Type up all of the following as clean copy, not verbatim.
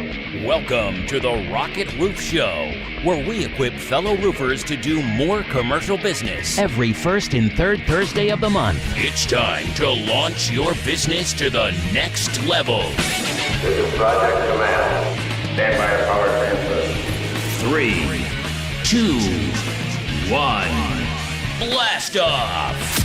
Welcome to the Rocket Roof Show, where we equip fellow roofers to do more commercial business every first and third Thursday of the month. It's time to launch your business to the next level. This is Project Command. Stand by at power transfer. 3, 2, 1, blast off!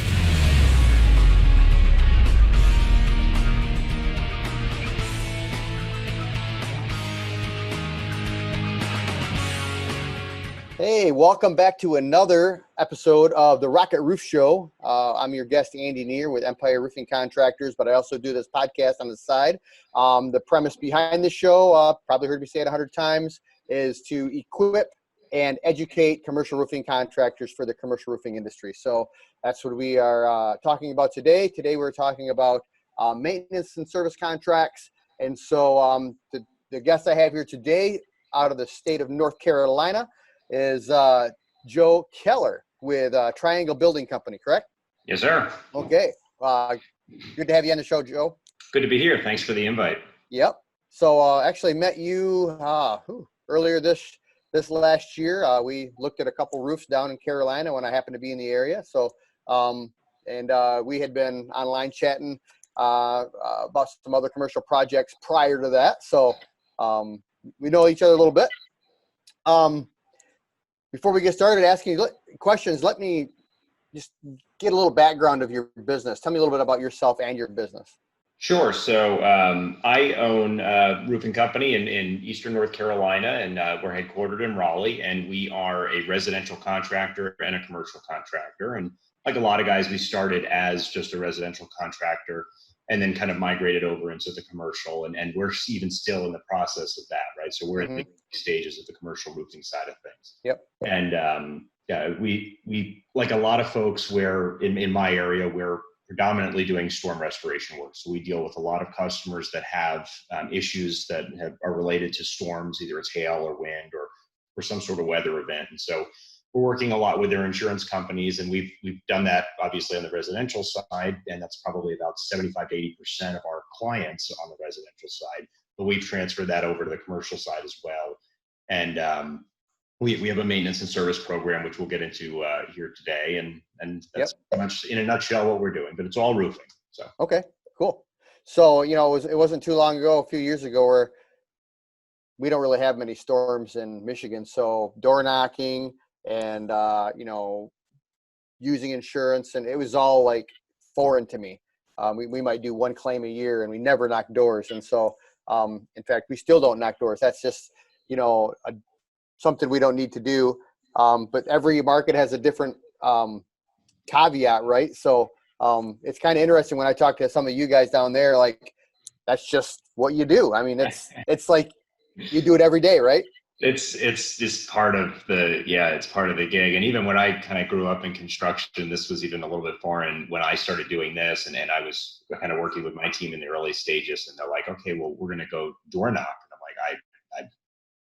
Hey, welcome back to another episode of the Rocket Roof Show. I'm your guest, Andy Neer with Empire Roofing Contractors, but I also do this podcast on the side. The premise behind the show, probably heard me say it 100 times, is to equip and educate commercial roofing contractors for the commercial roofing industry. So that's what we are talking about today. Today we're talking about maintenance and service contracts. And so the guest I have here today out of the state of North Carolina is Joe Keller with Triangle Building Company, correct? Yes, sir. Okay. Good to have you on the show, Joe. Good to be here. Thanks for the invite. Yep. So actually met you earlier this last year. We looked at a couple roofs down in Carolina when I happened to be in the area. So we had been online chatting about some other commercial projects prior to that. So we know each other a little bit. Before we get started asking you questions, let me just get a little background of your business. Tell me a little bit about yourself and your business. Sure. So I own a roofing company in Eastern North Carolina, and we're headquartered in Raleigh, and we are a residential contractor and a commercial contractor. And like a lot of guys, we started as just a residential contractor and then kind of migrated over into the commercial, and we're even still in the process of that, right? So we're in the stages of the commercial roofing side of things. Yep. And we like a lot of folks, where in my area, we're predominantly doing storm restoration work. So we deal with a lot of customers that have issues that are related to storms, either it's hail or wind or some sort of weather event. And so we're working a lot with their insurance companies, and we've done that obviously on the residential side, and that's probably about 75 to 80% of our clients on the residential side. But we've transferred that over to the commercial side as well. And we have a maintenance and service program, which we'll get into here today, and that's pretty much in a nutshell what we're doing. But it's all roofing. So okay, cool. So it wasn't too long ago, a few years ago, where we don't really have many storms in Michigan. So door knocking and using insurance, and it was all like foreign to me. We might do one claim a year, and we never knock doors. And so in fact, we still don't knock doors. That's just something we don't need to do. But every market has a different caveat, right? So it's kind of interesting when I talk to some of you guys down there, like that's just what you do. I mean, it's like you do it every day, right? It's just part of it's part of the gig. And even when I kind of grew up in construction, this was even a little bit foreign when I started doing this, and I was kind of working with my team in the early stages, and they're like, okay, well, we're going to go door knock. And I'm like,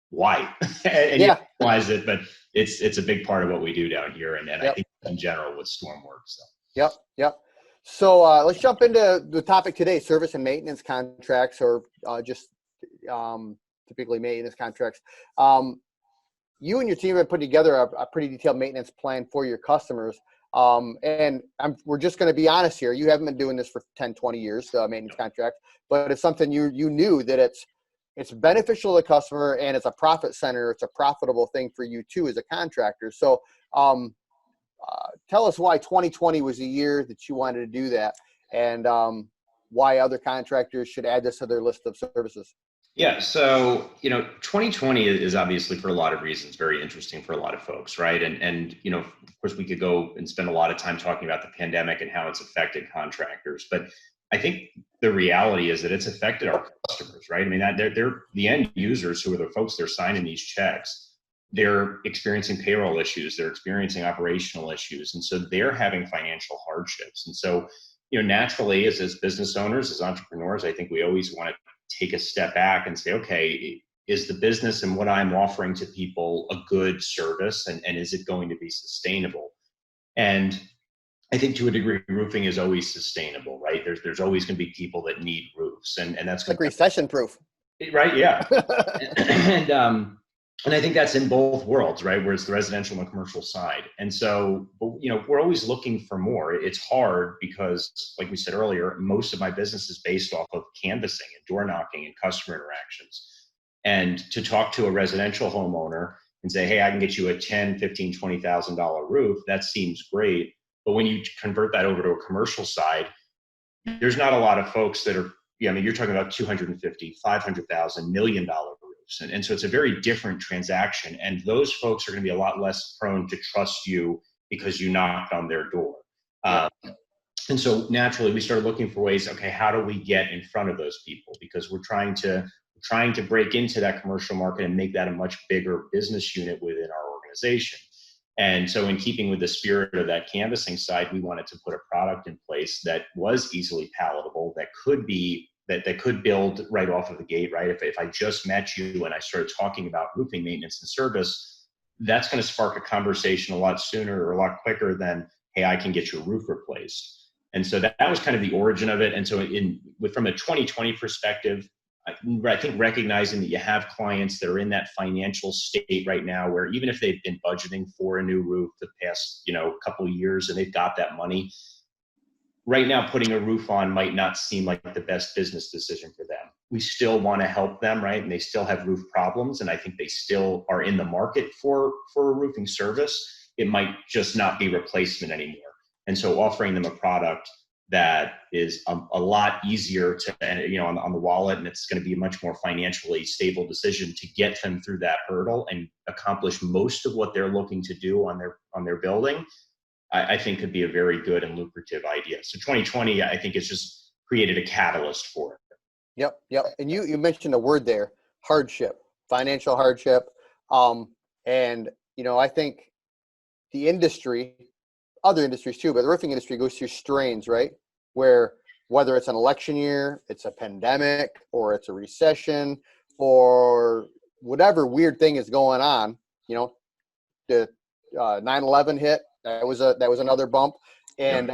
why? and you realize it, but it's a big part of what we do down here. And I think in general with storm work. So. Yep. So let's jump into the topic today, service and maintenance contracts, or just typically maintenance contracts. You and your team have put together a pretty detailed maintenance plan for your customers. And we're just going to be honest here. You haven't been doing this for 10, 20 years, maintenance contract, but it's something you knew that it's beneficial to the customer, and it's a profit center. It's a profitable thing for you too as a contractor. So tell us why 2020 was the year that you wanted to do that, and why other contractors should add this to their list of services. Yeah. So, 2020 is obviously, for a lot of reasons, very interesting for a lot of folks, right? And of course, we could go and spend a lot of time talking about the pandemic and how it's affected contractors. But I think the reality is that it's affected our customers, right? I mean, they're the end users, who are the folks that are signing these checks. They're experiencing payroll issues. They're experiencing operational issues. And so they're having financial hardships. And so, naturally, as business owners, as entrepreneurs, I think we always want to take a step back and say, okay, is the business and what I'm offering to people a good service, and is it going to be sustainable? And I think to a degree, roofing is always sustainable, right? There's always going to be people that need roofs, and that's like recession proof. Right. Yeah. And I think that's in both worlds, right? Where it's the residential and the commercial side. And so, we're always looking for more. It's hard because, like we said earlier, most of my business is based off of canvassing and door knocking and customer interactions. And to talk to a residential homeowner and say, hey, I can get you a $10,000, $15,000, $20,000 roof, that seems great. But when you convert that over to a commercial side, there's not a lot of folks that are, you're talking about 250, 500,000, $1 million roofs. And so it's a very different transaction. And those folks are going to be a lot less prone to trust you because you knocked on their door. And so naturally we started looking for ways, okay, how do we get in front of those people? Because we're trying to break into that commercial market and make that a much bigger business unit within our organization. And so in keeping with the spirit of that canvassing side, we wanted to put a product in place that was easily palatable, that could build right off of the gate, right? If I just met you and I started talking about roofing maintenance and service, that's going to spark a conversation a lot sooner or a lot quicker than, hey, I can get your roof replaced. And so that was kind of the origin of it. And so from a 2020 perspective, I think recognizing that you have clients that are in that financial state right now where even if they've been budgeting for a new roof the past, couple of years and they've got that money, right now putting a roof on might not seem like the best business decision for them. We still want to help them, right? And they still have roof problems. And I think they still are in the market for a roofing service. It might just not be replacement anymore. And so offering them a product that is a lot easier to, on the wallet, and it's going to be a much more financially stable decision to get them through that hurdle and accomplish most of what they're looking to do on their building, I think could be a very good and lucrative idea. So 2020, I think, has just created a catalyst for it. Yep. And you mentioned a word there, hardship, financial hardship. And I think the industry, other industries too, but the roofing industry goes through strains, right? Where whether it's an election year, it's a pandemic, or it's a recession, or whatever weird thing is going on, the 9/11 hit, that was another bump, and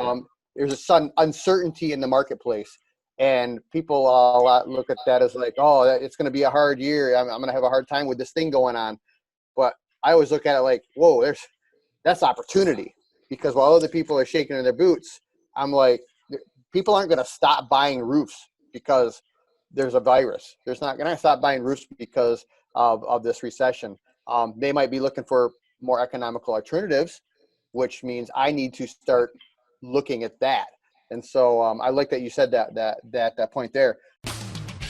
there's a sudden uncertainty in the marketplace, and people look at that as like, oh, it's going to be a hard year. I'm going to have a hard time with this thing going on, but I always look at it like, whoa, that's opportunity. Because while other people are shaking in their boots, I'm like, people aren't going to stop buying roofs because there's a virus. There's not going to stop buying roofs because of this recession. They might be looking for more economical alternatives, which means I need to start looking at that. And so I like that you said that point there.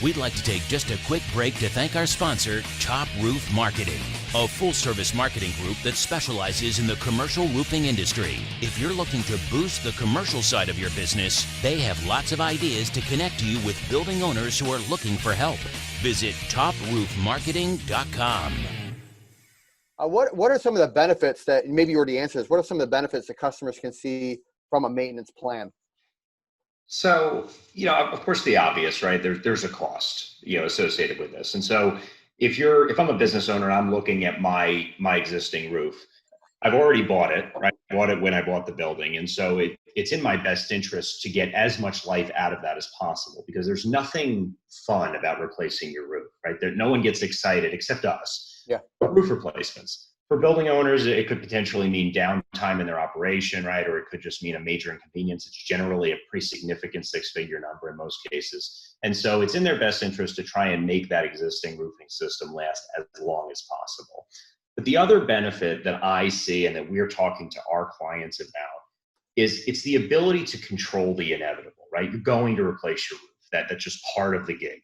We'd like to take just a quick break to thank our sponsor, Top Roof Marketing, a full-service marketing group that specializes in the commercial roofing industry. If you're looking to boost the commercial side of your business, they have lots of ideas to connect you with building owners who are looking for help. Visit toproofmarketing.com. What are some of the benefits that, maybe you already answered this, what are some of the benefits that customers can see from a maintenance plan? So, of course, the obvious, right? There's a cost, associated with this. And so if I'm a business owner, I'm looking at my existing roof. I've already bought it, right? I bought it when I bought the building. And so it's in my best interest to get as much life out of that as possible, because there's nothing fun about replacing your roof, right? No one gets excited except us. Yeah. Roof replacements. For building owners, it could potentially mean downtime in their operation, right? Or it could just mean a major inconvenience. It's generally a pretty significant six-figure number in most cases. And so it's in their best interest to try and make that existing roofing system last as long as possible. But the other benefit that I see and that we're talking to our clients about is it's the ability to control the inevitable, right? You're going to replace your roof. That's just part of the gig.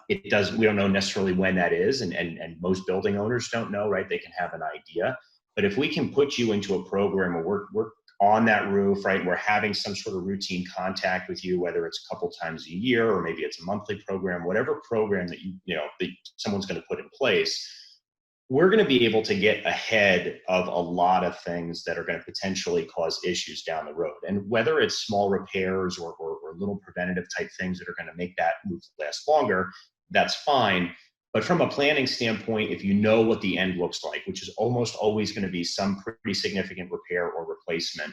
We don't know necessarily when that is, and most building owners don't know, right? They can have an idea, but if we can put you into a program where we're on that roof, right? We're having some sort of routine contact with you, whether it's a couple times a year or maybe it's a monthly program, whatever program that that someone's going to put in place, we're going to be able to get ahead of a lot of things that are going to potentially cause issues down the road. And whether it's small repairs or little preventative type things that are going to make that roof last longer, that's fine. But from a planning standpoint, if you know what the end looks like, which is almost always going to be some pretty significant repair or replacement,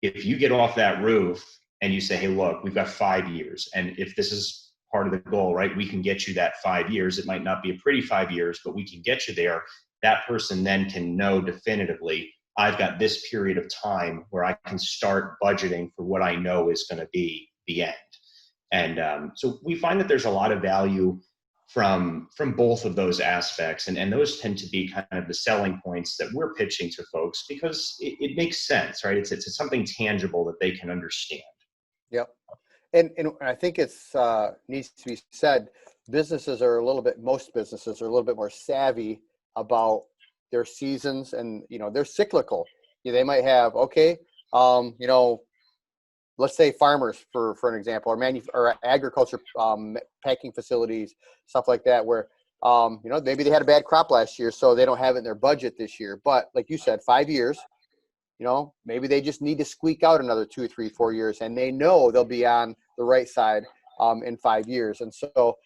if you get off that roof and you say, hey, look, we've got 5 years, and if this is part of the goal, right? We can get you that 5 years. It might not be a pretty 5 years, but we can get you there. That person then can know definitively, I've got this period of time where I can start budgeting for what I know is going to be the end. And so we find that there's a lot of value from both of those aspects. And those tend to be kind of the selling points that we're pitching to folks because it makes sense, right? It's something tangible that they can understand. Yep. And I think it's needs to be said, most businesses are a little bit more savvy about their seasons, and they're cyclical. They might have let's say farmers for an example, or agriculture packing facilities, stuff like that, where maybe they had a bad crop last year, so they don't have it in their budget this year. But like you said, 5 years, maybe they just need to squeak out another 2, 3, 4 years, and they know they'll be on the right side in 5 years. And so,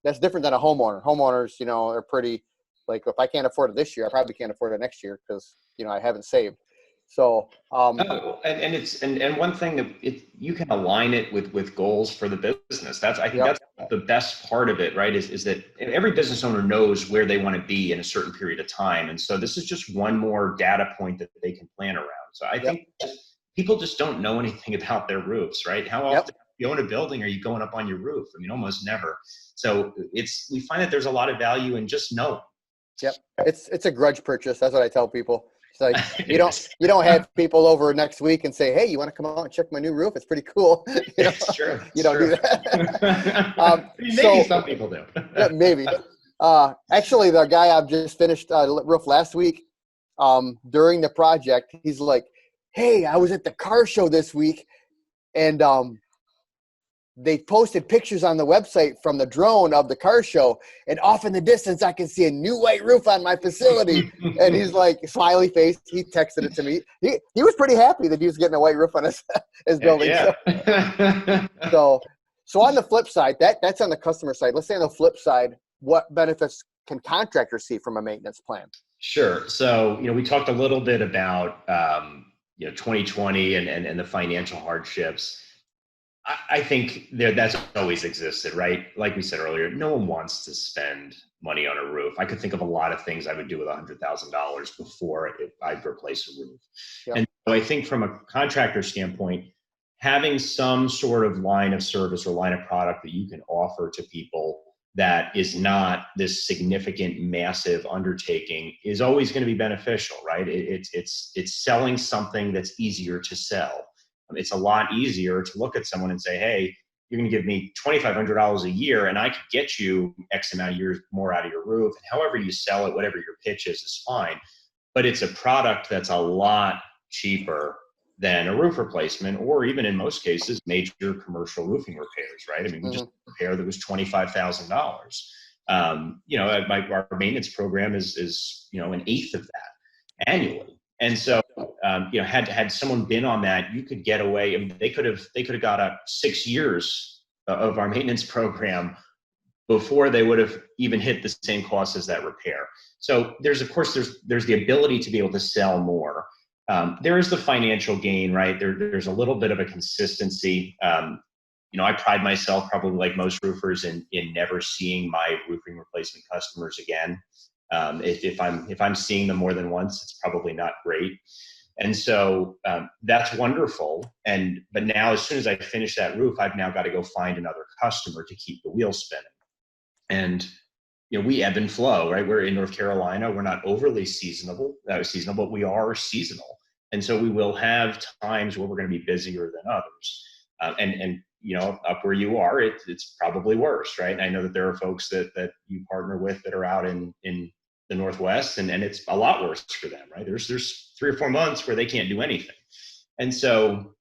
that's different than a homeowner. Homeowners, are pretty, like, if I can't afford it this year, I probably can't afford it next year because, I haven't saved. So, and one thing that you can align it with goals for the business. I think that's the best part of it, right? Is that every business owner knows where they want to be in a certain period of time. And so this is just one more data point that they can plan around. So I think people just don't know anything about their roofs, right? How often you own a building, are you going up on your roof? I mean, almost never. So we find that there's a lot of value in just knowing. Yep. It's a grudge purchase. That's what I tell people. It's like, you don't have people over next week and say, hey, you want to come out and check my new roof? It's pretty cool. It's true. You don't do that. Maybe some people do. Yeah, maybe. Actually, the guy I've just finished roof last week, during the project, he's like, hey, I was at the car show this week, and they posted pictures on the website from the drone of the car show, and off in the distance, I can see a new white roof on my facility. And he's like, smiley face. He texted it to me. He was pretty happy that he was getting a white roof on his building. Yeah. So on the flip side, that's on the customer side. Let's say on the flip side, what benefits can contractors see from a maintenance plan? Sure. So, we talked a little bit about 2020 and the financial hardships. I think that's always existed, right? Like we said earlier, no one wants to spend money on a roof. I could think of a lot of things I would do with $100,000 before I'd replace a roof. Yep. And so I think from a contractor standpoint, having some sort of line of service or line of product that you can offer to people that is not this significant, massive undertaking is always going to be beneficial, right? It's selling something that's easier to sell. It's a lot easier to look at someone and say, hey, you're going to give me $2,500 a year and I could get you X amount of years more out of your roof. And however you sell it, whatever your pitch is fine. But it's a product that's a lot cheaper than a roof replacement, or even in most cases, major commercial roofing repairs, right? I mean, we just repair that was $25,000. Our maintenance program is an eighth of that annually. And so, had someone been on that, you could get away. I mean, they could have got up 6 years of our maintenance program before they would have even hit the same cost as that repair. So there's the ability to be able to sell more. There is the financial gain, right? There's a little bit of a consistency. I pride myself, probably like most roofers, in never seeing my roofing replacement customers again. If I'm seeing them more than once, it's probably not great. And so that's wonderful. But now, as soon as I finish that roof, I've now got to go find another customer to keep the wheel spinning. And we ebb and flow, right? We're in North Carolina. We're not overly seasonal, but we are seasonal. And so we will have times where we're going to be busier than others. And up where you are, it's probably worse, right? And I know that there are folks that you partner with that are out in the Northwest, and it's a lot worse for them, right? There's 3 or 4 months where they can't do anything. And so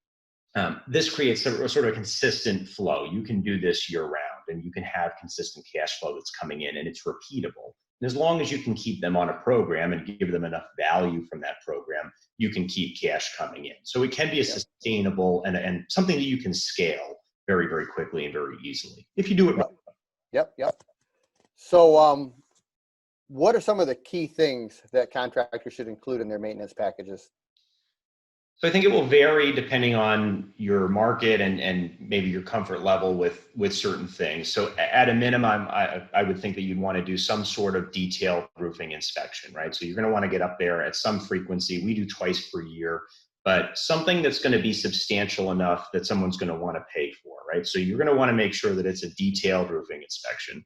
this creates a sort of consistent flow. You can do this year round, and you can have consistent cash flow that's coming in, and it's repeatable. And as long as you can keep them on a program and give them enough value from that program, you can keep cash coming in. So it can be a sustainable and something that you can scale very, very quickly and very easily if you do it right. Yep. So what are some of the key things that contractors should include in their maintenance packages? So I think it will vary depending on your market and maybe your comfort level with certain things. So at a minimum, I would think that you'd want to do some sort of detailed roofing inspection, right? So you're going to want to get up there at some frequency. We do twice per year, but something that's going to be substantial enough that someone's going to want to pay for, right? So you're going to want to make sure that it's a detailed roofing inspection.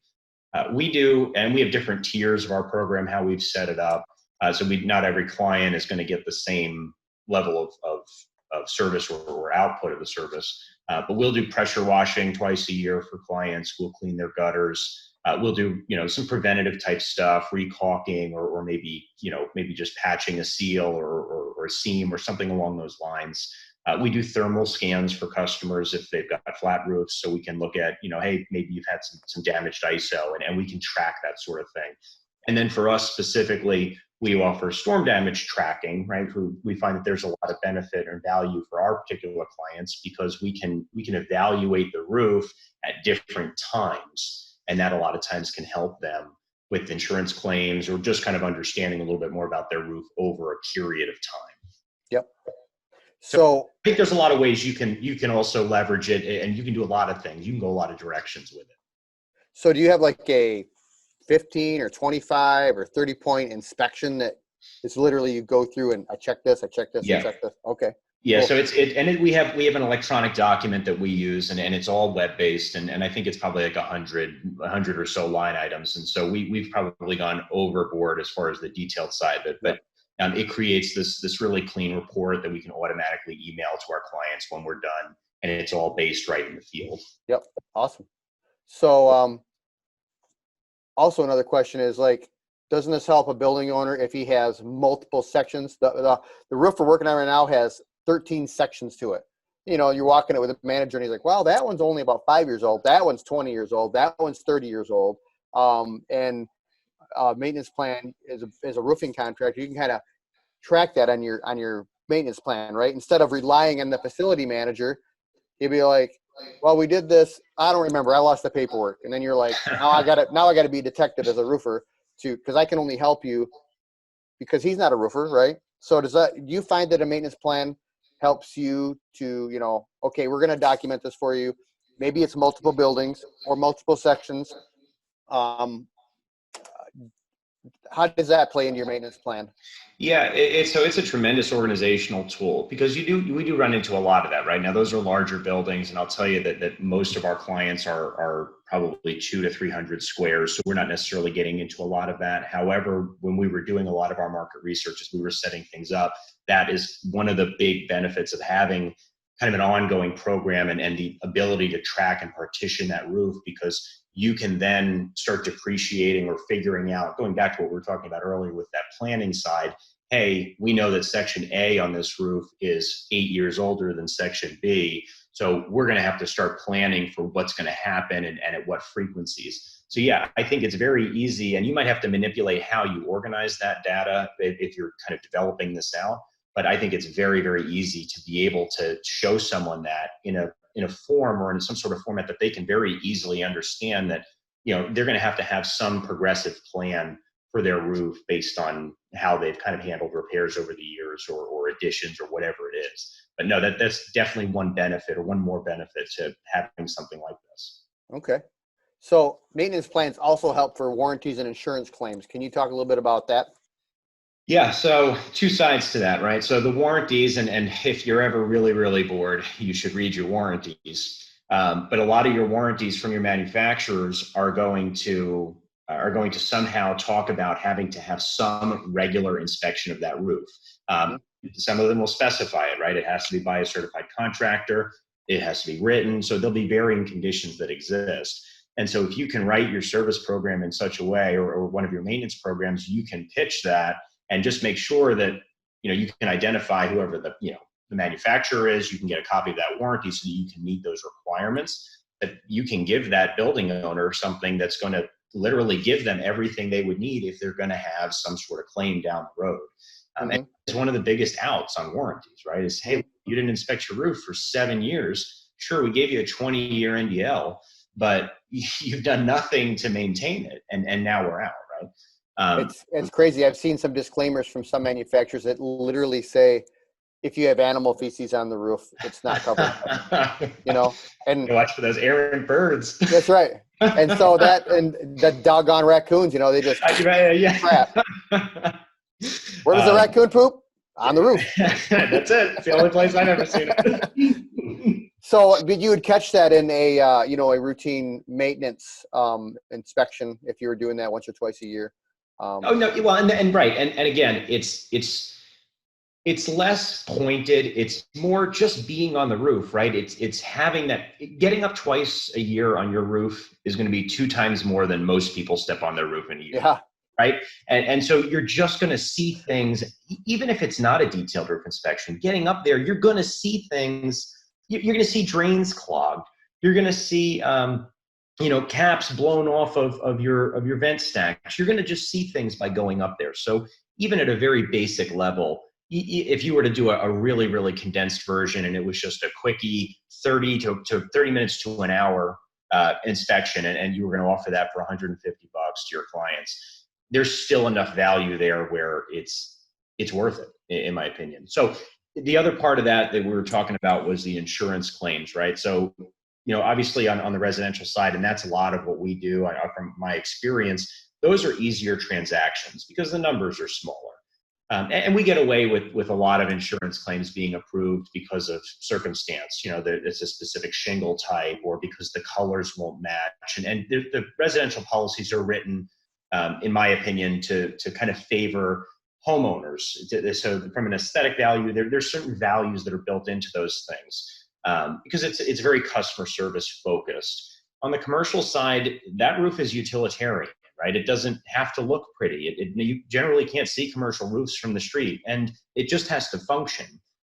We do, and we have different tiers of our program, how we've set it up. So not every client is going to get the same level of service or output of the service. But we'll do pressure washing twice a year for clients. We'll clean their gutters. We'll do, some preventative type stuff, recaulking, or maybe just patching a seal or a seam or something along those lines. We do thermal scans for customers if they've got flat roofs, so we can look at, hey, maybe you've had some damaged ISO, and we can track that sort of thing. And then for us specifically, we offer storm damage tracking, right? We find that there's a lot of benefit or value for our particular clients because we can evaluate the roof at different times, and that a lot of times can help them with insurance claims or just kind of understanding a little bit more about their roof over a period of time. Yep. So I think there's a lot of ways you can also leverage it, and you can do a lot of things. You can go a lot of directions with it. So do you have like a 15 or 25 or 30 point inspection that it's literally you go through and I check this, Yeah. I check this? Okay. Yeah, cool. So we have an electronic document that we use, and it's all web based, and I think it's probably like 100 or so line items, and so we've probably gone overboard as far as the detailed side of it, but it creates this really clean report that we can automatically email to our clients when we're done, and it's all based right in the field. Yep, awesome. So also another question is doesn't this help a building owner if he has multiple sections? The roof we're working on right now has 13 sections to it. You're walking it with a manager and he's like, well, that one's only about 5 years old. That one's 20 years old. That one's 30 years old. And maintenance plan is a roofing contractor. You can kind of track that on your maintenance plan, right? Instead of relying on the facility manager, you'd be like, well, we did this. I don't remember. I lost the paperwork. And then you're like, now I got to be a detective as a roofer because I can only help you because he's not a roofer, right? So do you find that a maintenance plan helps you to, okay, we're going to document this for you. Maybe it's multiple buildings or multiple sections. How does that play into your maintenance plan? Yeah, it's a tremendous organizational tool because we do run into a lot of that right now. Those are larger buildings, and I'll tell you that most of our clients are probably 200 to 300 squares, so we're not necessarily getting into a lot of that. However, when we were doing a lot of our market research as we were setting things up, that is one of the big benefits of having kind of an ongoing program and the ability to track and partition that roof, because you can then start depreciating or figuring out, going back to what we were talking about earlier with that planning side, hey, we know that section A on this roof is 8 years older than section B, so we're going to have to start planning for what's going to happen and at what frequencies. So yeah, I think it's very easy, and you might have to manipulate how you organize that data if you're kind of developing this out, but I think it's very, very easy to be able to show someone that in a form or in some sort of format that they can very easily understand that, they're going to have some progressive plan for their roof based on how they've kind of handled repairs over the years or additions or whatever it is. But no, that's definitely one benefit or one more benefit to having something like this. Okay. So maintenance plans also help for warranties and insurance claims. Can you talk a little bit about that? Yeah, so two sides to that, right? So the warranties, and if you're ever really, really bored, you should read your warranties. But a lot of your warranties from your manufacturers are going to somehow talk about having to have some regular inspection of that roof. Some of them will specify it, right? It has to be by a certified contractor. It has to be written. So there'll be varying conditions that exist. And so if you can write your service program in such a way, or one of your maintenance programs, you can pitch that and just make sure that, you can identify whoever the manufacturer is. You can get a copy of that warranty so that you can meet those requirements, that you can give that building owner something that's going to literally give them everything they would need if they're going to have some sort of claim down the road. And it's one of the biggest outs on warranties, right? Is, hey, you didn't inspect your roof for 7 years. Sure, we gave you a 20-year NDL, but you've done nothing to maintain it, and now we're out, right? It's crazy. I've seen some disclaimers from some manufacturers that literally say, if you have animal feces on the roof, it's not covered. And you watch for those errant birds. That's right. And so and the doggone raccoons, they just crap. Where does the raccoon poop? On the roof. That's it. It's the only place I've ever seen it. So, but you would catch that in a a routine maintenance inspection if you were doing that once or twice a year. Oh no, well, and right, and again, it's less pointed. It's more just being on the roof, right? It's having that, getting up twice a year on your roof is going to be 2 times more than most people step on their roof in a year. Yeah. Right. And so you're just going to see things, even if it's not a detailed roof inspection, getting up there, you're going to see things. You're going to see drains clogged. You're going to see, caps blown off of your vent stacks. You're going to just see things by going up there. So even at a very basic level, if you were to do a really, really condensed version and it was just a quickie 30 to 30 minutes to an hour inspection, and you were going to offer that for $150 to your clients, there's still enough value there where it's worth it, in my opinion. So the other part of that we were talking about was the insurance claims, right? So, obviously on the residential side, and that's a lot of what we do from my experience, those are easier transactions because the numbers are smaller. And we get away with a lot of insurance claims being approved because of circumstance. It's a specific shingle type or because the colors won't match. And the residential policies are written, in my opinion, to kind of favor homeowners. So from an aesthetic value, there's certain values that are built into those things because it's very customer service focused. On the commercial side, that roof is utilitarian. Right? It doesn't have to look pretty. You generally can't see commercial roofs from the street, and it just has to function.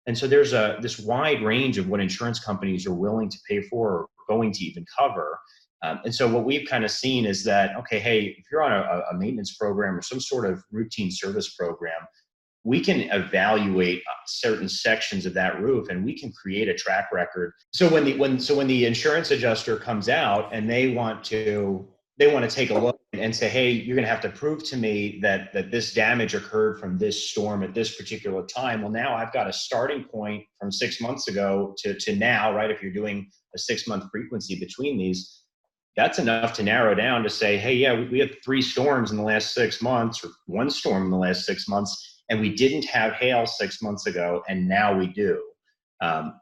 And so there's this wide range of what insurance companies are willing to pay for or going to even cover. And so what we've kind of seen is that, okay, hey, if you're on a maintenance program or some sort of routine service program, we can evaluate certain sections of that roof and we can create a track record. So when the insurance adjuster comes out and they want to take a look and say, hey, you're going to have to prove to me that this damage occurred from this storm at this particular time. Well, now I've got a starting point from 6 months ago to now, right? If you're doing a 6-month frequency between these, that's enough to narrow down to say, hey, yeah, we had 3 storms in the last 6 months or 1 storm in the last 6 months, and we didn't have hail 6 months ago, and now we do.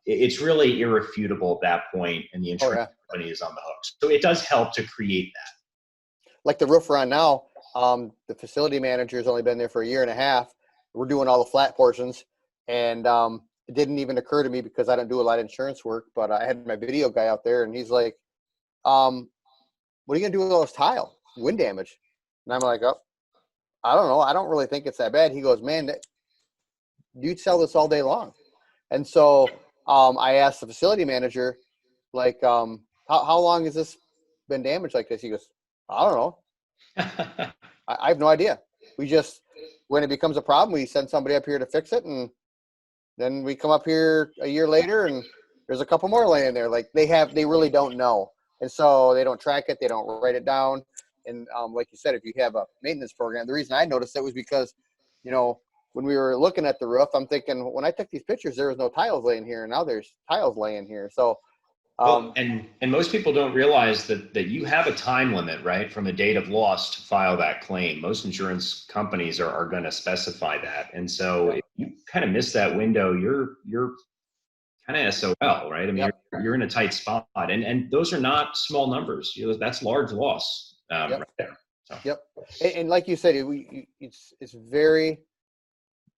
It's really irrefutable at that point, and the insurance company is on the hook. So it does help to create that. Like the roof we're on now, the facility manager's only been there for a year and a half. We're doing all the flat portions, and it didn't even occur to me because I don't do a lot of insurance work, but I had my video guy out there, and he's like, what are you going to do with all this tile? Wind damage. And I'm like, oh, I don't know. I don't really think it's that bad. He goes, man, you'd sell this all day long. And so I asked the facility manager, like, how long has this been damaged like this? He goes, I don't know. I have no idea. We just, when it becomes a problem, we send somebody up here to fix it. And then we come up here a year later and there's a couple more laying there. Like they really don't know. And so they don't track it. They don't write it down. And like you said, if you have a maintenance program, the reason I noticed it was because, when we were looking at the roof, I'm thinking when I took these pictures, there was no tiles laying here. And now there's tiles laying here. So, well, and most people don't realize that you have a time limit, right, from a date of loss to file that claim. Most insurance companies are going to specify that, and so if you kind of miss that window, you're kind of SOL, right? I mean, you're in a tight spot, and those are not small numbers. That's large loss right there. So. Yep, and like you said, it's very.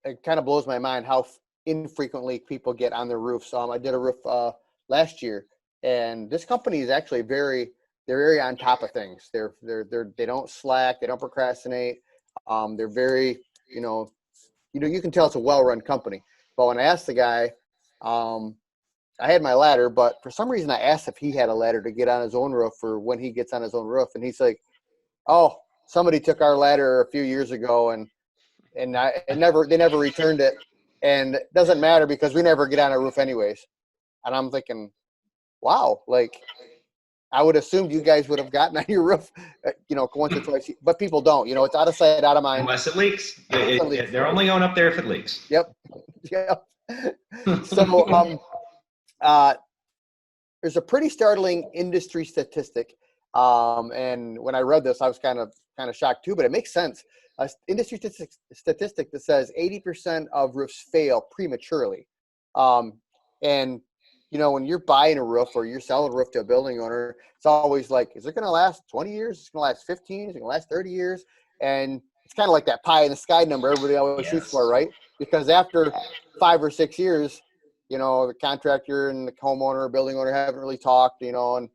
It kind of blows my mind how infrequently people get on their roofs. I did a roof last year. And this company is actually they're very on top of things. They don't slack. They don't procrastinate. They're very, you can tell it's a well-run company. But when I asked the guy, I had my ladder, but for some reason I asked if he had a ladder to get on his own roof for when he gets on his own roof. And he's like, oh, somebody took our ladder a few years ago and they never returned it. And it doesn't matter because we never get on a roof anyways. And I'm thinking, wow, like I would assume you guys would have gotten on your roof, once or twice, but people don't. It's out of sight, out of mind. Unless it leaks. They're only going up there if it leaks. Yep. So, there's a pretty startling industry statistic. And when I read this, I was kind of shocked too, but it makes sense. Industry statistic that says 80% of roofs fail prematurely. And when you're buying a roof or you're selling a roof to a building owner, it's always like, is it going to last 20 years? Is it going to last 15? Is it going to last 30 years? And it's kind of like that pie in the sky number everybody always shoots for, right? Because after 5 or 6 years, the contractor and the homeowner or building owner haven't really talked, and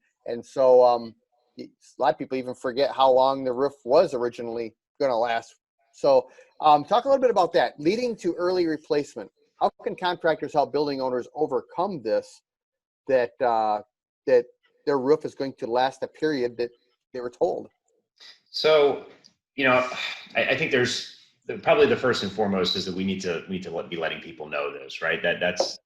so a lot of people even forget how long the roof was originally going to last. So talk a little bit about that, leading to early replacement. How can contractors help building owners overcome this, that their roof is going to last a period that they were told? So, I think there's probably the first and foremost is that we need to be letting people know this, right? That's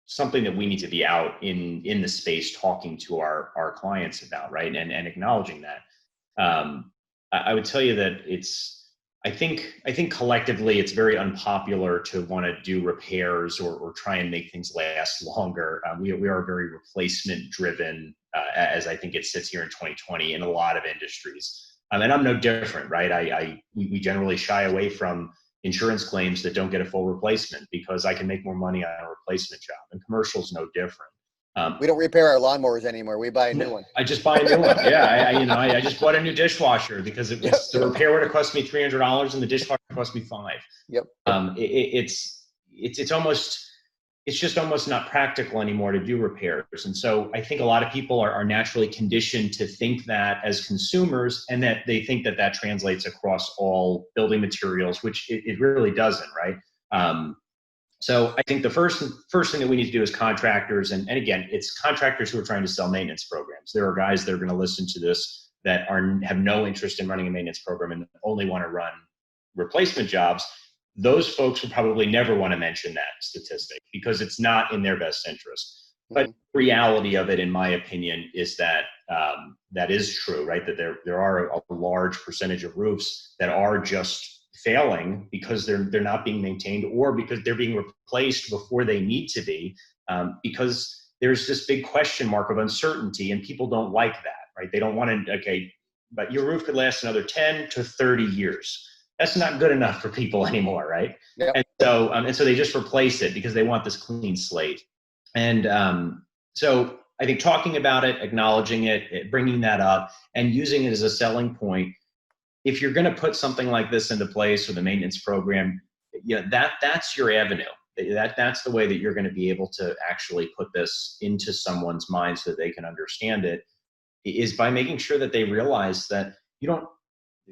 something that we need to be out in the space talking to our clients about, right? And acknowledging that. I would tell you that I think collectively it's very unpopular to want to do repairs or try and make things last longer. We are very replacement driven, as I think it sits here in 2020 in a lot of industries. And I'm no different, right? We generally shy away from insurance claims that don't get a full replacement because I can make more money on a replacement job, and commercial's no different. We don't repair our lawnmowers anymore. We buy a new one. I just buy a new one. Yeah, I just bought a new dishwasher because it was the repair would have cost me $300 and the dishwasher cost me $5. Yep. It's just almost not practical anymore to do repairs. And so I think a lot of people are naturally conditioned to think that as consumers, and that they think that translates across all building materials, which it really doesn't, right? So I think the first thing that we need to do as contractors, and again, it's contractors who are trying to sell maintenance programs. There are guys that are going to listen to this that have no interest in running a maintenance program and only want to run replacement jobs. Those folks will probably never want to mention that statistic because it's not in their best interest. But the reality of it, in my opinion, is that that is true, right? That there are a large percentage of roofs that are just failing because they're not being maintained, or because they're being replaced before they need to be, because there's this big question mark of uncertainty, and people don't like that, right? They don't want to, okay, but your roof could last another 10 to 30 years. That's not good enough for people anymore, right? Yep. And so they just replace it because they want this clean slate. And so I think talking about it, acknowledging it, bringing that up, and using it as a selling point. If you're going to put something like this into place with a maintenance program, that's your avenue. That's the way that you're going to be able to actually put this into someone's mind so that they can understand it, is by making sure that they realize that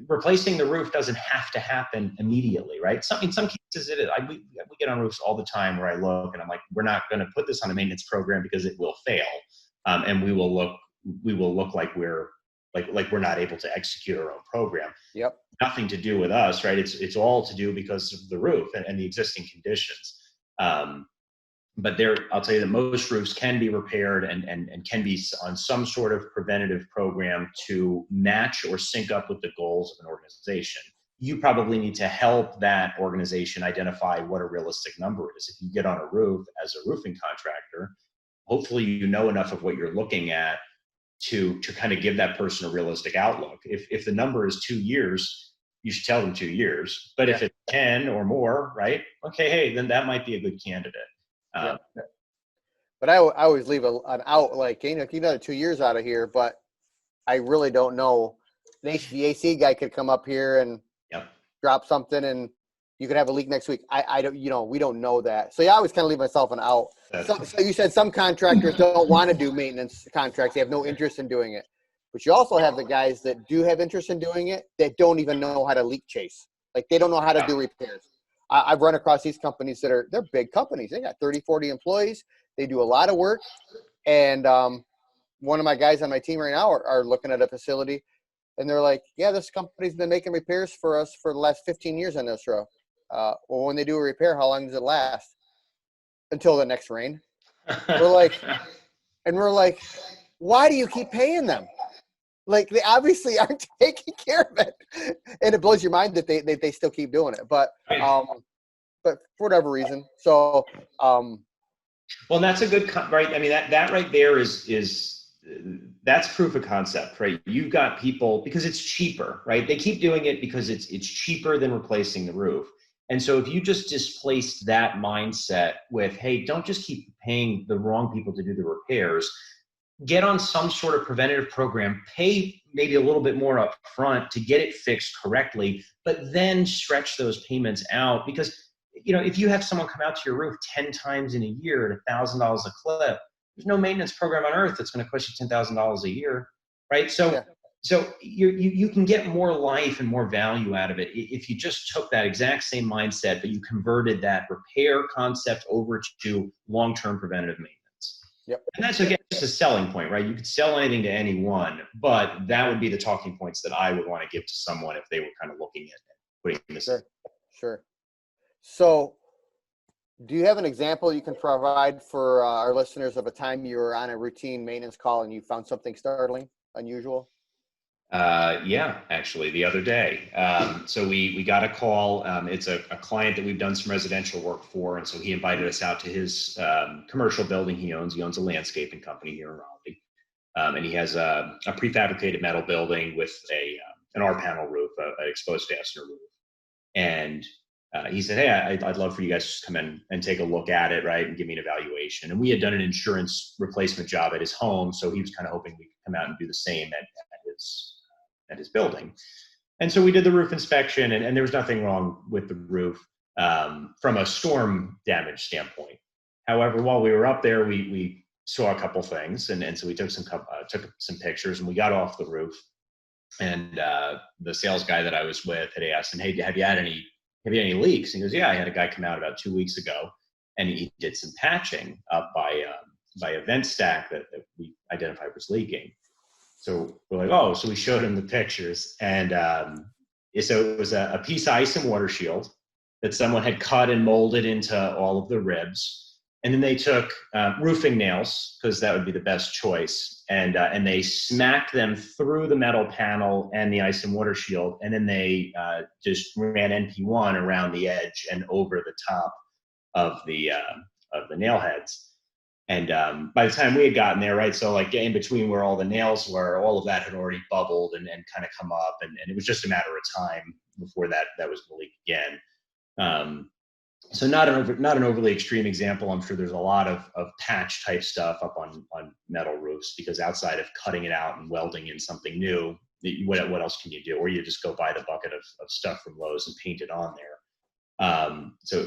replacing the roof doesn't have to happen immediately, right? In some cases it is. We get on roofs all the time where I look and I'm like, we're not going to put this on a maintenance program because it will fail, and we will look like we're not able to execute our own program. Yep. Nothing to do with us, right? It's all to do because of the roof and the existing conditions. But I'll tell you that most roofs can be repaired and can be on some sort of preventative program to match or sync up with the goals of an organization. You probably need to help that organization identify what a realistic number is. If you get on a roof as a roofing contractor, hopefully you know enough of what you're looking at to kind of give that person a realistic outlook. If the number is 2 years, you should tell them 2 years. But if it's 10 or more, right? Okay, hey, then that might be a good candidate. But I always leave an out, like, keep another 2 years out of here, but I really don't know. An HVAC guy could come up here and drop something, and you could have a leak next week. I don't, we don't know that. So I always kind of leave myself an out. So you said some contractors don't want to do maintenance contracts. They have no interest in doing it. But you also have the guys that do have interest in doing it that don't even know how to leak chase. Like, they don't know how to do repairs. I've run across these companies they're big companies. They got 30, 40 employees. They do a lot of work. And one of my guys on my team right now are looking at a facility, and they're like, yeah, this company's been making repairs for us for the last 15 years on this row. Well, when they do a repair, how long does it last? Until the next rain. We're like, why do you keep paying them? Like, they obviously aren't taking care of it. And it blows your mind that they still keep doing it. But but for whatever reason. So, well, and that's a good, right? I mean, that right there is that's proof of concept, right? You've got people, because it's cheaper, right? They keep doing it because it's cheaper than replacing the roof. And so if you just displaced that mindset with, hey, don't just keep paying the wrong people to do the repairs, get on some sort of preventative program, pay maybe a little bit more up front to get it fixed correctly, but then stretch those payments out. Because, you know, if you have someone come out to your roof 10 times in a year at $1,000 a clip, there's no maintenance program on earth that's going to cost you $10,000 a year, right? So, yeah. so you can get more life and more value out of it if you just took that exact same mindset, but you converted that repair concept over to long-term preventative maintenance. Yep. And that's, again, just a selling point, right? You could sell anything to anyone, but that would be the talking points that I would want to give to someone if they were kind of looking at putting this. Sure. So, do you have an example you can provide for our listeners of a time you were on a routine maintenance call and you found something startling, unusual? Yeah, actually, the other day. So we got a call. It's a client that we've done some residential work for, and so he invited us out to his commercial building he owns. He owns a landscaping company here in Raleigh, and he has a prefabricated metal building with an R-panel roof, an exposed fastener roof. And he said, hey, I'd love for you guys to come in and take a look at it, right, and give me an evaluation. And we had done an insurance replacement job at his home, so he was kind of hoping we could come out and do the same at his building. And so we did the roof inspection, and there was nothing wrong with the roof from a storm damage standpoint. However, while we were up there, we saw a couple things, and so we took some pictures, and we got off the roof. And the sales guy that I was with had asked him, hey, have you had any leaks? And he goes, yeah, I had a guy come out about 2 weeks ago, and he did some patching up by a vent stack that we identified was leaking. So we're like, oh, so we showed him the pictures. And so it was a piece of ice and water shield that someone had cut and molded into all of the ribs. And then they took roofing nails, because that would be the best choice. And they smacked them through the metal panel and the ice and water shield. And then they just ran NP1 around the edge and over the top of the nail heads. And by the time we had gotten there, right, so like in between where all the nails were, all of that had already bubbled and kind of come up, and it was just a matter of time before that was going to leak again. So not an overly extreme example. I'm sure there's a lot of patch type stuff up on metal roofs, because outside of cutting it out and welding in something new, what else can you do? Or you just go buy the bucket of stuff from Lowe's and paint it on there. So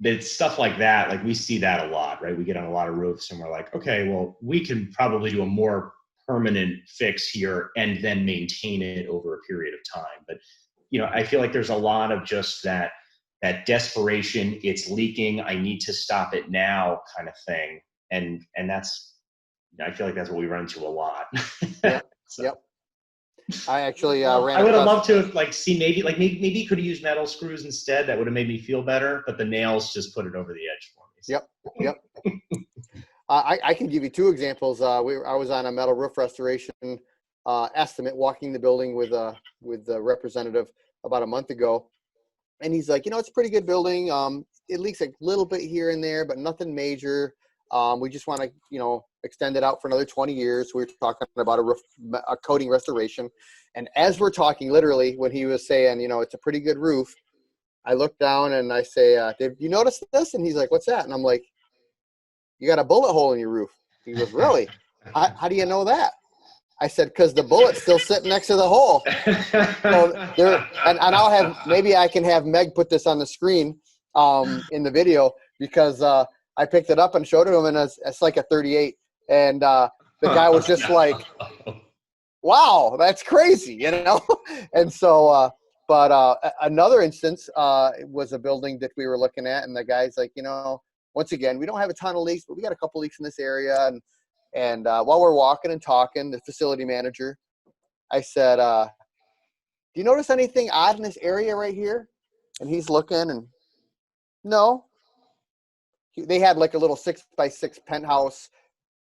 it's stuff like that. Like we see that a lot, right? We get on a lot of roofs and we're like, okay, well, we can probably do a more permanent fix here and then maintain it over a period of time. But, you know, I feel like there's a lot of just that desperation, it's leaking, I need to stop it now kind of thing. And that's, I feel like that's what we run into a lot. Yep. So. Yep. I actually ran. I would have loved to have maybe he could have used metal screws instead. That would have made me feel better, but the nails just put it over the edge for me. So. Yep. I can give you two examples. I was on a metal roof restoration estimate, walking the building with the representative about a month ago, and he's like, it's a pretty good building. It leaks a little bit here and there, but nothing major. We just want to, extend it out for another 20 years. We were talking about a coating restoration. And as we're talking, literally, when he was saying, it's a pretty good roof, I look down and I say, Dave, you notice this? And he's like, what's that? And I'm like, you got a bullet hole in your roof. He goes, really? How do you know that? I said, because the bullet's still sitting next to the hole. So and maybe I can have Meg put this on the screen in the video, because I picked it up and showed him, and it's like a 38. And the guy was just like, wow, that's crazy, And so, but another instance was a building that we were looking at, and the guy's like, once again, we don't have a ton of leaks, but we got a couple leaks in this area. And while we're walking and talking, the facility manager, I said, do you notice anything odd in this area right here? And he's looking, and no. They had like a little 6x6 penthouse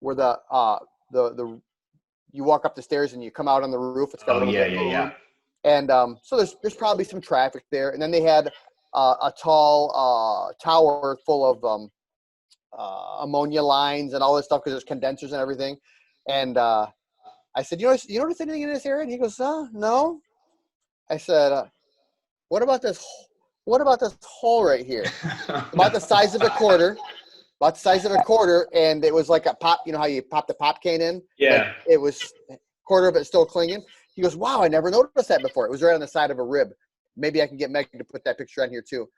where the you walk up the stairs and you come out on the roof. It's got a little bit of room. And so there's probably some traffic there. And then they had a tall tower full of ammonia lines and all this stuff because there's condensers and everything. And I said, you notice anything in this area? And he goes, no. I said, what about this hole right here? About the size of a quarter. About the size of a quarter, and it was like a pop. You know how you pop the pop can in? Yeah. Like it was a quarter of it still clinging. He goes, wow, I never noticed that before. It was right on the side of a rib. Maybe I can get Megan to put that picture on here too.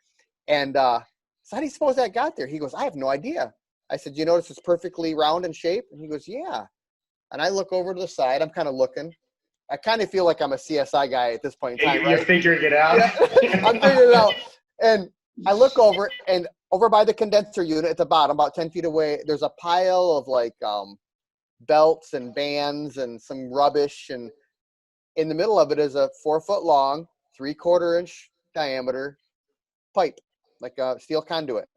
And so how do you suppose that got there? He goes, I have no idea. I said, you notice it's perfectly round in shape? And he goes, yeah. And I look over to the side. I'm kind of looking. I kind of feel like I'm a CSI guy at this point in time. You're figuring it out? Yeah, I'm figuring it out. And I look over, and over by the condenser unit at the bottom, about 10 feet away, there's a pile of like belts and bands and some rubbish. And in the middle of it is a 4-foot long, 3/4 inch diameter pipe, like a steel conduit.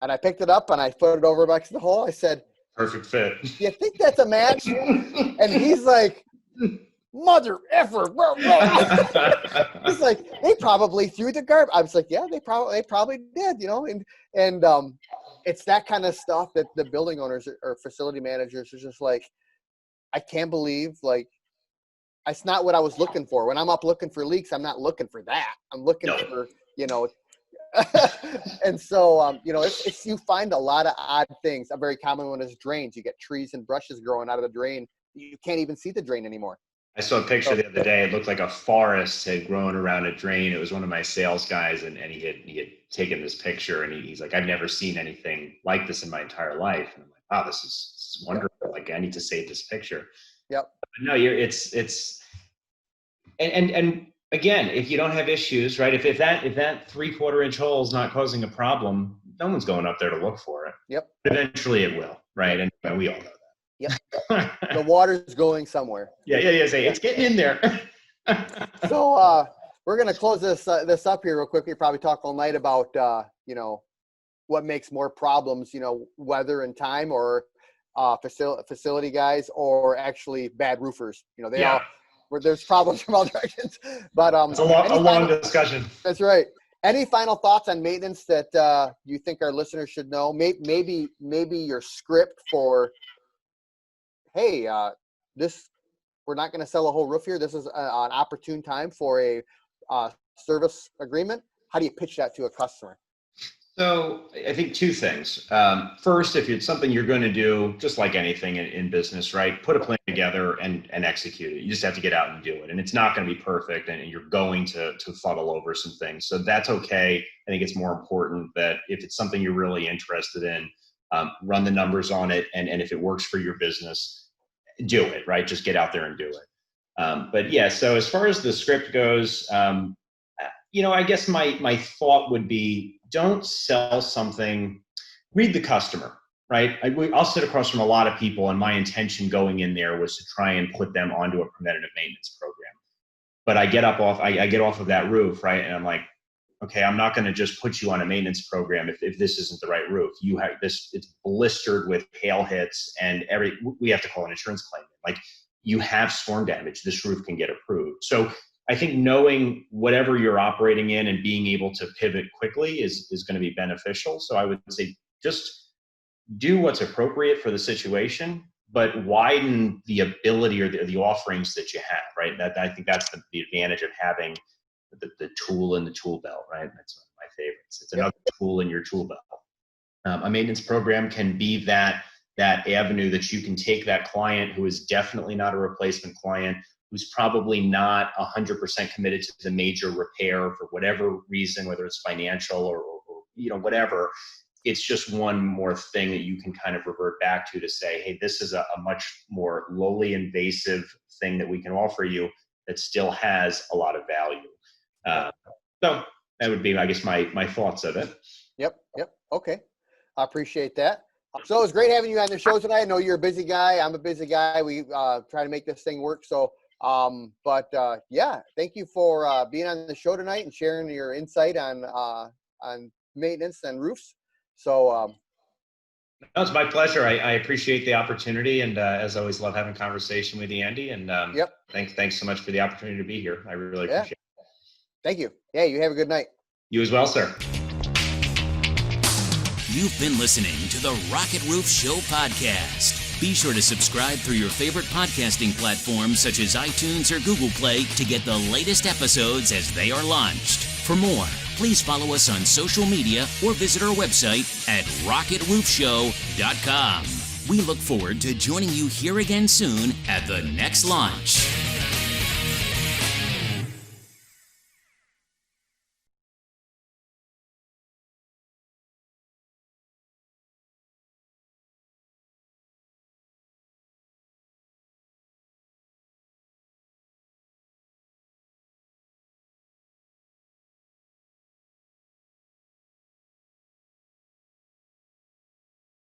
And I picked it up and I put it over back to the hole. I said, perfect fit. you think that's a match? And he's like, mother effer. He's like, they probably threw the garbage. I was like, yeah, they probably did, and it's that kind of stuff that the building owners or facility managers are just like, I can't believe, like, it's not what I was looking for. When I'm up looking for leaks, I'm not looking for that. I'm looking for, and so, it's you find a lot of odd things. A very common one is drains. You get trees and brushes growing out of the drain. You can't even see the drain anymore. I saw a picture the other day. It looked like a forest had grown around a drain. It was one of my sales guys, and he had taken this picture, and he's like, I've never seen anything like this in my entire life. And I'm like, wow, this is wonderful. Like, I need to save this picture. Yep. But no, and again, if you don't have issues, right? If that 3/4 inch hole is not causing a problem, no one's going up there to look for it. Yep. But eventually it will, right? And we all know that. Yep. The water's going somewhere. Yeah. Say it's getting in there. So we're gonna close this up here real quick. We probably talk all night about what makes more problems, weather and time, or facility guys, or actually bad roofers. They all where there's problems from all directions. But it's a long discussion. That's right. Any final thoughts on maintenance that you think our listeners should know? Maybe your script for, hey, we're not going to sell a whole roof here. This is an opportune time for a service agreement. How do you pitch that to a customer? So I think two things. First, if it's something you're going to do, just like anything in business, right? Put a plan together and execute it. You just have to get out and do it. And it's not going to be perfect, and you're going to fuddle over some things. So that's okay. I think it's more important that if it's something you're really interested in, run the numbers on it. And if it works for your business, do it, right? Just get out there and do it. But yeah, so as far as the script goes, I guess my thought would be, don't sell something, read the customer, right? I'll sit across from a lot of people, and my intention going in there was to try and put them onto a preventative maintenance program. But I get off of that roof, right? And I'm like, okay, I'm not going to just put you on a maintenance program if this isn't the right roof. You have this, it's blistered with hail hits, and we have to call an insurance claim. Like, you have storm damage, this roof can get approved. So I think knowing whatever you're operating in and being able to pivot quickly is going to be beneficial. So I would say just do what's appropriate for the situation, but widen the ability or the offerings that you have, right? I think that's the advantage of having the tool in the tool belt, right? That's one of my favorites. It's another tool in your tool belt. A maintenance program can be that avenue that you can take that client who is definitely not a replacement client, who's probably not 100% committed to the major repair for whatever reason, whether it's financial or whatever. It's just one more thing that you can kind of revert back to say, hey, this is a much more lowly invasive thing that we can offer you that still has a lot of value. So that would be, I guess, my thoughts of it. Yep. Okay. I appreciate that. So it was great having you on the show tonight. I know you're a busy guy. I'm a busy guy. We try to make this thing work. So, yeah, thank you for being on the show tonight and sharing your insight on maintenance and roofs. So, no, it's my pleasure. I appreciate the opportunity, and as always, love having a conversation with you, Andy. And thanks so much for the opportunity to be here. I really appreciate it. Thank you. Yeah, you have a good night. You as well, sir. You've been listening to the Rocket Roof Show podcast. Be sure to subscribe through your favorite podcasting platforms such as iTunes or Google Play to get the latest episodes as they are launched. For more, please follow us on social media or visit our website at rocketroofshow.com. We look forward to joining you here again soon at the next launch.